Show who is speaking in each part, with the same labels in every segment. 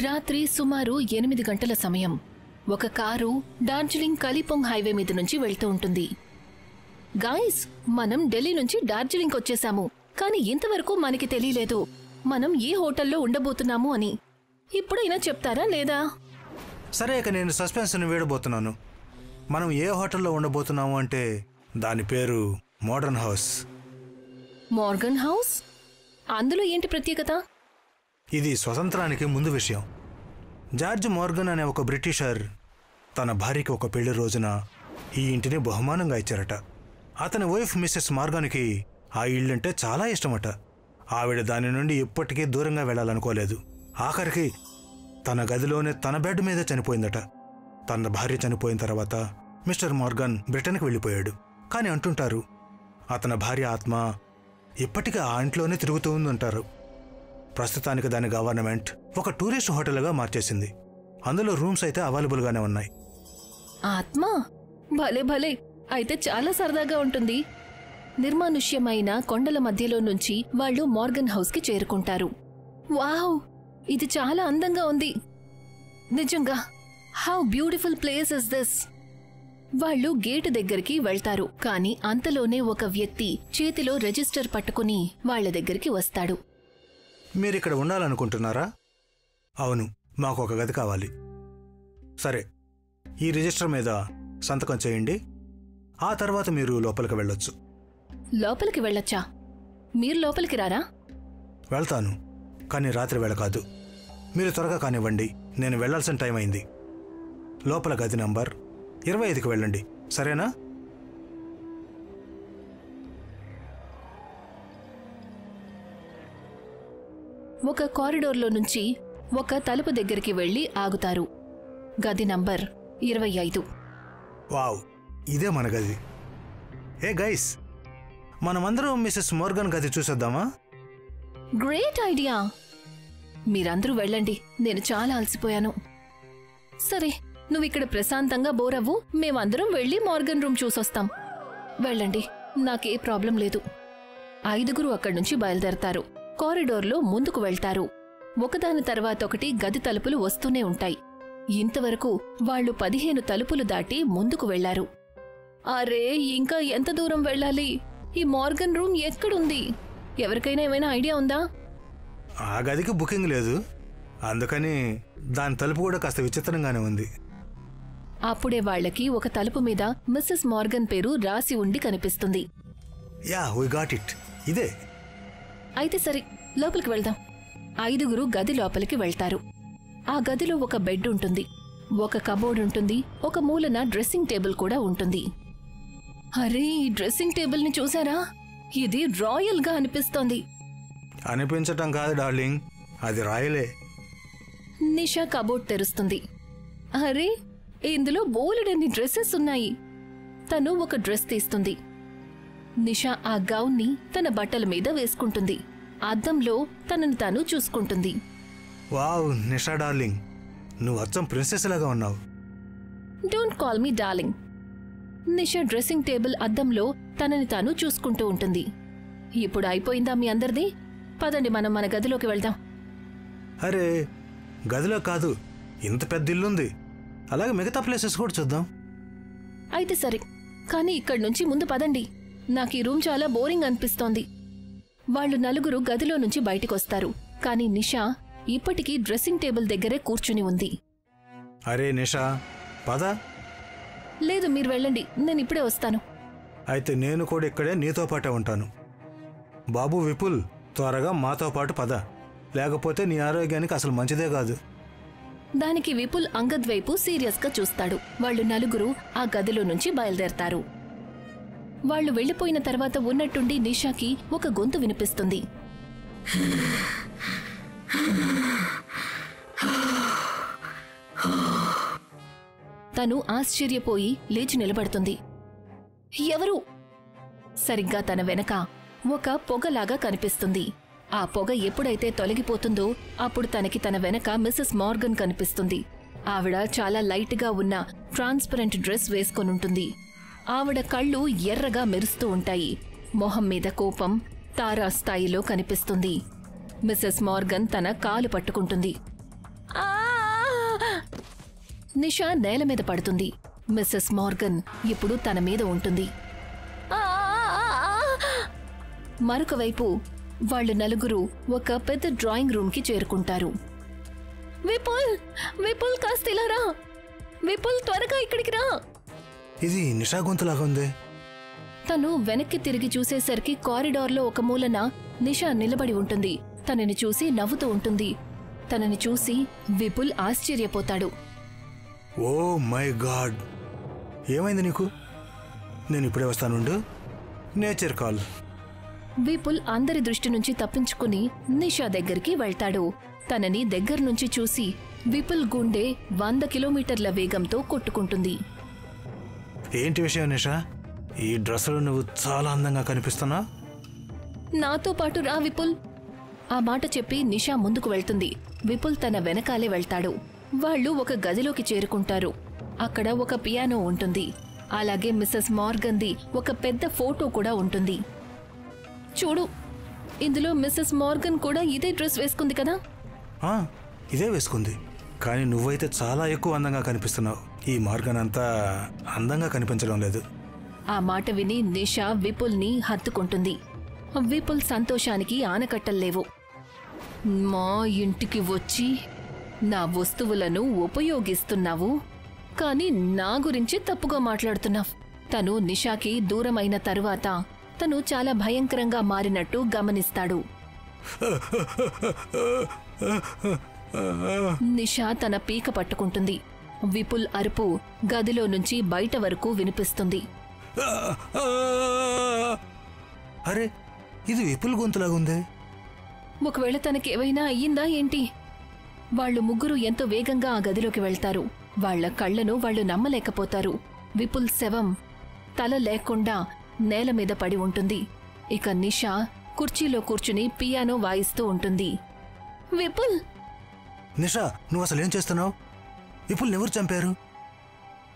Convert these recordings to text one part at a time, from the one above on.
Speaker 1: రాత్రి సుమారు 8 గంటల సమయం. ఒక కారు డార్జిలింగ్ కలిపోంగ్ హైవే మీద నుంచి వెళ్తూ ఉంటుంది. గాయ్స్, మనం ఢిల్లీ నుంచి డార్జిలింగ్ వచ్చేసాము, కానీ ఇంతవరకు మనకి తెలియలేదు మనం ఏ హోటల్లో ఉండబోతున్నాము అని. ఇప్పుడైనా చెప్తారా లేదా?
Speaker 2: సరే, ఇక నేను సస్పెన్స్ని వీడబోతున్నాను. మనం ఏ హోటల్లో ఉండబోతున్నాము అంటే దాని పేరు మోడర్న్ హౌస్.
Speaker 1: Morgan house? అందులో ఏంటి ప్రత్యేకత?
Speaker 2: ఇది స్వతంత్రానికి ముందు విషయం. జార్జ్ మోర్గన్ అనే ఒక బ్రిటిషర్ తన భార్యకి ఒక పెళ్లి రోజున ఈ ఇంటిని బహుమానంగా ఇచ్చారట. అతని వైఫ్ మిస్సెస్ మార్గన్కి ఆ ఇల్లంటే చాలా ఇష్టమట. ఆవిడ దాని నుండి ఎప్పటికీ దూరంగా వెళ్లాలనుకోలేదు. ఆఖరికి తన గదిలోనే తన బెడ్ మీద చనిపోయిందట. తన భార్య చనిపోయిన తర్వాత మిస్టర్ మార్గన్ బ్రిటన్కి వెళ్ళిపోయాడు. కానీ అంటుంటారు అతని భార్య ఆత్మ ఇప్పటికీ ఆ ఇంట్లోనే తిరుగుతూ ఉందంటారు. ప్రస్తుతానికి దాని గవర్నమెంట్ ఒక టూరిస్ట్ హోటల్గా మార్చేసింది. అందులో రూమ్స్ అయితే అవైలబుల్గానే ఉన్నాయి.
Speaker 1: ఆత్మ? భలే భలే, అయితే చాలా సరదాగా ఉంటుంది. నిర్మానుష్యమైన కొండల మధ్యలో నుంచి వాళ్ళు మోర్గన్ హౌస్కి చేరుకుంటారు. వావ్, ఇది చాలా అందంగా ఉంది. నిజంగా, how beautiful place is this. వాళ్ళు గేటు దగ్గరికి వెళ్తారు. కానీ అంతలోనే ఒక వ్యక్తి చేతిలో రిజిస్టర్ పట్టుకుని వాళ్ల దగ్గరికి వస్తాడు.
Speaker 2: మీరిక్కడ ఉండాలనుకుంటున్నారా? అవును, మాకు ఒక గది కావాలి. సరే, ఈ రిజిస్టర్ మీద సంతకం చేయండి. ఆ తర్వాత మీరు లోపలికి వెళ్ళొచ్చు.
Speaker 1: లోపలికి వెళ్ళొచ్చా? మీరు లోపలికి రారా?
Speaker 2: వెళ్తాను, కానీ రాత్రి వేళ కాదు. మీరు త్వరగా కానివ్వండి, నేను వెళ్లాల్సిన టైం అయింది. లోపల గది నంబర్ 25కి వెళ్ళండి, సరేనా?
Speaker 1: ఒక కారిడోర్లో నుంచి ఒక తలుపు దగ్గరికి వెళ్లి ఆగుతారు. గది నంబర్ 25.
Speaker 2: వావ్, ఇదే మన గది. ఏ గైస్, మనమందరం మిసెస్ మోర్గన్ గది చూసేద్దామా?
Speaker 1: Great idea. మీరందరూ వెళ్ళండి, నేను చాలా అలసిపోయాను. సరే, నువ్విక్కడ ప్రశాంతంగా బోరవ్వు, మేమందరం వెళ్లి మోర్గన్ రూమ్ చూసొస్తాం. వెళ్ళండి, నాకే ప్రాబ్లం లేదు. 5 అక్కడి నుంచి బయలుదేరతారు. కారిడోర్లో ముందుకు వెళ్తారు. ఒకదాని తర్వాత ఒకటి గది తలుపులు వస్తూనే ఉంటాయి. ఇంతవరకు వాళ్లు 15 తలుపులు దాటి ముందుకు వెళ్లారు. అరే, ఇంకా ఎంత దూరం వెళ్ళాలి? ఈ మోర్గన్ రూమ్ ఎక్కడుంది? ఎవరికైనా ఏమైనా ఐడియా ఉందా?
Speaker 2: ఆ గదికి బుకింగ్ లేదు, అందుకని దాని తలుపు కూడా కాస్త విచిత్రంగానే ఉంది.
Speaker 1: అప్పుడే వాళ్లకి ఒక తలుపు మీద మిస్సెస్ మోర్గన్ పేరు రాసి ఉండి కనిపిస్తుంది.
Speaker 2: యా, వి గాట్ ఇట్, ఇదే.
Speaker 1: అయితే సరే, లోపలికి వెళ్దాం. 5 గది లోపలికి వెళ్తారు. ఆ గదిలో ఒక బెడ్ ఉంటుంది, ఒక కబోర్డ్ ఉంటుంది, ఒక మూలన డ్రెస్సింగ్ టేబుల్ కూడా ఉంటుంది. అరే, ఈ డ్రెస్సింగ్ టేబుల్ ని చూసారా? ఇది రాయల్ గా అనిపిస్తోంది.
Speaker 2: అనిపించటం కాదు డార్లింగ్, అది రాయలే.
Speaker 1: నిషా కబోర్డ్ తెరుస్తుంది. అరే, ఇందులో బోలెడన్ని డ్రెస్సెస్ ఉన్నాయి. తను ఒక డ్రెస్ తీస్తుంది. నిషా ఆ గౌన్ ని తన బట్టల మీద వేసుకుంటుంది. అద్దంలో తనను తాను చూసుకుంటుంది.
Speaker 2: వావ్ నిషా డార్లింగ్, నువ్వు అచ్చం ప్రిన్సెస్ లాగా ఉన్నావు.
Speaker 1: Don't call me darling. Nisha dressing table అద్దంలో తనని తాను చూసుకుంటూ ఉంటుంది. ఇప్పుడు అయిపోయిందా మీ అందరిది? పదండి, మనం మన గదిలోకి వెళ్దాం.
Speaker 2: అరే, గదిలో కాదు, ఇంత పెద్ద ఇల్లుంది. అలాగే మిగతా ప్లేసెస్ కూడా చూద్దాం.
Speaker 1: అయితే సరే, కానీ ఇక్కడి నుంచి ముందు పదండి. నాకు ఈ రూమ్ చాలా బోరింగ్ అనిపిస్తోంది. వాళ్ళు 4 గదిలో నుంచి బయటికొస్తారు. కానీ నిషా ఇప్పటికీ డ్రెస్సింగ్ టేబుల్ దగ్గరే కూర్చుని ఉంది.
Speaker 2: అరే నిషా, పద.
Speaker 1: లేదు, మీరు వెళ్ళండి, నేను ఇప్పుడే వస్తాను.
Speaker 2: అయితే నేను కూడా ఇక్కడే నీతో పాటే ఉంటాను. బాబు విపుల్, త్వరగా మాతో పాటు పద, లేకపోతే నీ ఆరోగ్యానికి అసలు మంచిదే కాదు.
Speaker 1: దానికి విపుల్ అంగద్ వైపు సీరియస్గా చూస్తాడు. వాళ్ళు 4 ఆ గదిలో నుంచి బయలుదేరతారు. వాళ్లు వెళ్లిపోయిన తర్వాత ఉన్నట్టుండి నిషాకి ఒక గొంతు వినిపిస్తుంది. తను ఆశ్చర్యపోయి లేచి నిలబడుతుంది. ఎవరు? సరిగ్గా తన వెనక ఒక పొగలాగా కనిపిస్తుంది. ఆ పొగ ఎప్పుడైతే తొలగిపోతుందో అప్పుడు తనకి తన వెనక మిసెస్ మోర్గన్ కనిపిస్తుంది. ఆవిడ చాలా లైట్గా ఉన్న ట్రాన్స్పరెంట్ డ్రెస్ వేసుకొనుంటుంది. ఆవిడ కళ్ళు ఎర్రగా మెరుస్తూ ఉంటాయి. మొహం మీద కోపం తారా స్థాయిలో కనిపిస్తుంది. మిసెస్ మోర్గన్ తన కాలు పట్టుకుంటుంది. నిషా నేల మీద పడుతుంది. మిస్సెస్ మార్గన్ ఇప్పుడు తన మీద ఉంటుంది. మరొక వైపు వాళ్ళు నలుగురు ఒక పెద్ద డ్రాయింగ్ రూమ్కి చేరుకుంటారు. విపుల్, విపుల్ కాస్త ఇలా రా. విపుల్ త్వరగా ఇక్కడికి రా.
Speaker 2: ఇది నిషా గొంతులాగా ఉంది.
Speaker 1: తను వెనక్కి తిరిగి చూసేసరికి కారిడార్లో ఒక మూలన నిషా నిలబడి ఉంటుంది. తనని చూసి నవ్వుతూ ఉంటుంది. తనని చూసి విపుల్ ఆశ్చర్యపోతాడు.
Speaker 2: ఓ మై గాడ్, ఏమైంది నీకు? నేను ఇప్పుడే వస్తానుండు. Nature call.
Speaker 1: విపుల్ అందరి దృష్టి నుంచి తప్పించుకుని నిషా దగ్గరికి వెళ్తాడు. తనని దగ్గర నుంచి చూసి విపుల్ గుండె 100 కిలోమీటర్ల వేగంతో కొట్టుకుంటుంది.
Speaker 2: ఏంటి విషయం నిషా? ఈ డ్రెస్సులో నువ్వు చాలా అందంగా కనిపిస్తున్నా.
Speaker 1: నాతో పాటు రా విపుల్. ఆ మాట చెప్పి నిషా ముందుకు వెళ్తుంది. విపుల్ తన వెనకాలే వెళ్తాడు. వాళ్ళు ఒక గదిలోకి చేరుకుంటారు. అక్కడ ఒక పియానో ఉంటుంది. అలాగే మిస్సెస్ మార్గన్ది ఒక పెద్ద ఫోటో కూడా ఉంటుంది. చూడు, ఇందులో మిస్సెస్ మార్గన్ కూడా ఇదే డ్రెస్ వేసుకుంది కదా?
Speaker 2: ఇదే వేసుకుంది. కానీ నువ్వైతే చాలా ఎక్కువ అందంగా కనిపిస్తున్నావు. ఈ మార్గన్ అంతా అందంగా కనిపించడం లేదు.
Speaker 1: ఆ మాట విని నిషా విపుల్ని హత్తుకుంటుంది. విపుల్ సంతోషానికి ఆనకట్టల్లేవు. మా ఇంటికి వచ్చి నా వస్తువులను ఉపయోగిస్తున్నావు, కానీ నా గురించి తప్పుగా మాట్లాడుతున్నావు. తను నిషాకి దూరమైన తరువాత తను చాలా భయంకరంగా మారినట్టు గమనిస్తాడు. నిషా తన పీక పట్టుకుంటుంది. విపుల్ అరుపు గదిలో నుంచి బయట వరకు వినిపిస్తుంది.
Speaker 2: అరే, ఇది విపుల్ గొంతులాగుందే.
Speaker 1: ఒకవేళ తనకేవైనా అయ్యిందా ఏంటి? వాళ్ళు ముగ్గురు ఎంతో వేగంగా ఆ గదిలోకి వెళ్తారు. వాళ్ల కళ్లను వాళ్ళు నమ్మలేకపోతారు. విపుల్ శవం తల లేకుండా నేల మీద పడి ఉంటుంది. ఇక నిషా కుర్చీలో కూర్చుని పియానో వాయిస్తూ ఉంటుంది. విపుల్!
Speaker 2: నిషా, నువ్వు అసలేం చేస్తున్నావు? విపుల్ ఎవరు చంపారు?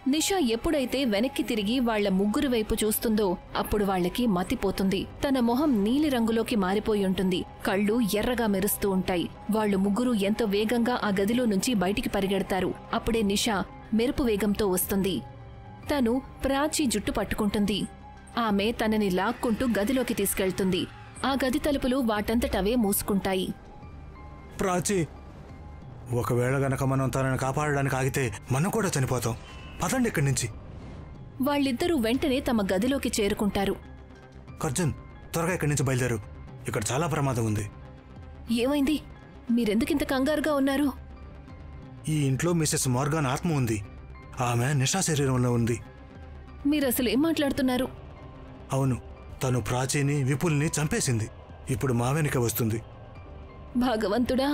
Speaker 1: నిషా ఎప్పుడైతే వెనక్కి తిరిగి వాళ్ల ముగ్గురు వైపు చూస్తుందో అప్పుడు వాళ్లకి మతిపోతుంది. తన మొహం నీలి రంగులోకి మారిపోయి ఉంటుంది. కళ్ళు ఎర్రగా మెరుస్తూ ఉంటాయి. వాళ్లు ముగ్గురు ఎంతో వేగంగా ఆ గదిలో నుంచి బయటికి పరిగెడతారు. అప్పుడే నిషా మెరుపు వేగంతో వస్తుంది. తను ప్రాచి జుట్టు పట్టుకుంటుంది. ఆమె తనని లాక్కుంటూ గదిలోకి తీసుకెళ్తుంది. ఆ గది తలుపులు వాటంతటవే మూసుకుంటాయి.
Speaker 2: ప్రాచి, ఒకవేళ గనక మనం తనని కాపాడడానికి ఆగితే మనం కూడా చనిపోతాం. పదండి ఇక్కడి నుంచి.
Speaker 1: వాళ్ళిద్దరూ వెంటనే తమ గదిలోకి చేరుకుంటారు.
Speaker 2: కర్జన్, త్వరగా ఇక్కడి నుంచి బయలుదేరు. ఇక్కడ చాలా ప్రమాదం ఉంది.
Speaker 1: ఏమైంది? మీరెందుకింత కంగారుగా ఉన్నారు?
Speaker 2: ఈ ఇంట్లో మిసెస్ మార్గాన్ ఆత్మ ఉంది. ఆమె నిషా శరీరంలో ఉంది.
Speaker 1: మీరసలు ఏం మాట్లాడుతున్నారు?
Speaker 2: అవును, తను ప్రాచీని విపుల్ని చంపేసింది. ఇప్పుడు మా వెనుక వస్తుంది.
Speaker 1: భగవంతుడా!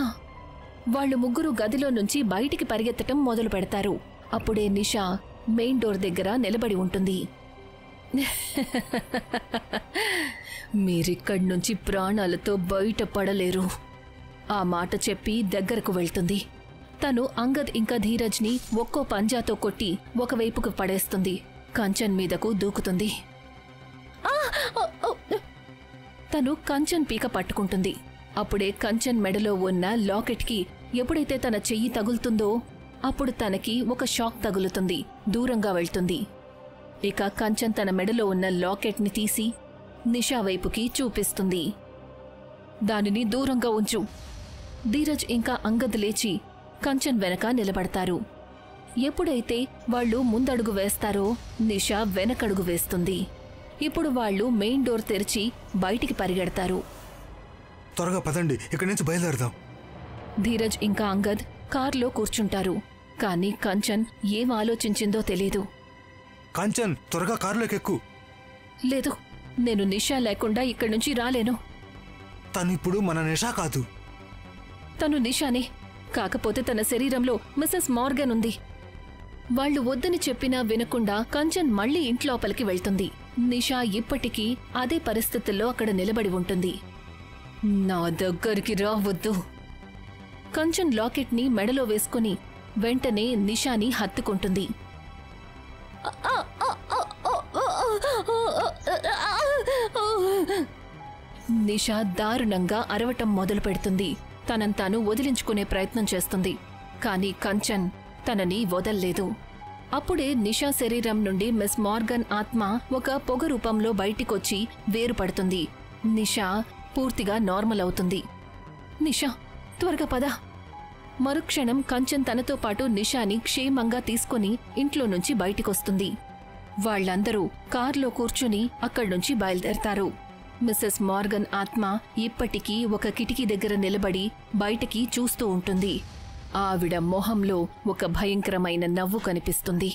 Speaker 1: వాళ్ళు ముగ్గురు గదిలో నుంచి బయటికి పరిగెత్తటం మొదలు పెడతారు. అప్పుడే నిషా మెయిన్ డోర్ దగ్గర నిలబడి ఉంటుంది. మీరిక్కడి నుంచి ప్రాణాలతో బయటపడలేరు. ఆ మాట చెప్పి దగ్గరకు వెళ్తుంది. తను అంగద్ ఇంకా ధీరజ్ని ఒక్కో పంజాతో కొట్టి ఒకవైపుకు పడేస్తుంది. కంచన్ మీదకు దూకుతుంది. తను కంచన్ పీక పట్టుకుంటుంది. అప్పుడే కంచన్ మెడలో ఉన్న లాకెట్కి ఎప్పుడైతే తన చెయ్యి తగులుతుందో అప్పుడు తనకి ఒక షాక్ తగులుతుంది. దూరంగా వెళ్తుంది. ఇక కంచన్ తన మెడలో ఉన్న లాకెట్ని తీసి నిషా వైపుకి చూపిస్తుంది. దానిని దూరంగా ఉంచు. ధీరజ్ ఇంకా అంగద్ లేచి కంచన్ వెనక నిలబడతారు. ఎప్పుడైతే వాళ్ళు ముందడుగు వేస్తారో నిషా వెనకడుగు వేస్తుంది. ఇప్పుడు వాళ్ళు మెయిన్ డోర్ తెరిచి బయటికి పరిగెడతారు.
Speaker 2: త్వరగా పదండి, ఇక్కడి నుంచి బయలుదేరదాం.
Speaker 1: ధీరజ్ ఇంకా అంగద్ కార్లో కూర్చుంటారు. కానీ కంచన్ ఏం ఆలోచించిందో తెలీదు.
Speaker 2: కంచన్, త్వరగా కారులోకి ఎక్కు.
Speaker 1: లేదు, నేను నిషా లేకుండా ఇక్కడి నుంచి రాలేను.
Speaker 2: తనిప్పుడు మన నిషా కాదు.
Speaker 1: తను నిషానే, కాకపోతే తన శరీరంలో మిసెస్ మార్గన్ ఉంది. వాళ్లు వద్దని చెప్పినా వినకుండా కంచన్ మళ్లీ ఇంట్లోపలికి వెళ్తుంది. నిషా ఇప్పటికీ అదే పరిస్థితుల్లో అక్కడ నిలబడి ఉంటుంది. నా దగ్గరికి రావద్దు. కంచన్ లాకెట్ని మెడలో వేసుకుని వెంటనే నిషాని హత్తుకుంటుంది. నిషా దారుణంగా అరవటం మొదలు పెడుతుంది. తనంతాను వదిలించుకునే ప్రయత్నం చేస్తుంది. కానీ కంచన్ తనని వదల్లేదు. అప్పుడే నిషా శరీరం నుండి మిస్ మార్గన్ ఆత్మ ఒక పొగ రూపంలో బయటికొచ్చి వేరుపడుతుంది. నిషా పూర్తిగా నార్మల్ అవుతుంది. నిషా, త్వరగా పద. మరుక్షణం కంచన్ తనతో పాటు నిషాని క్షేమంగా తీసుకుని ఇంట్లో నుంచి బయటికొస్తుంది. వాళ్లందరూ కార్లో కూర్చుని అక్కడ్నుంచి బయలుదేరతారు. మిస్సెస్ మార్గన్ ఆత్మ ఇప్పటికీ ఒక కిటికీ దగ్గర నిలబడి బయటికి చూస్తూ ఉంటుంది. ఆవిడ మొహంలో ఒక భయంకరమైన నవ్వు కనిపిస్తుంది.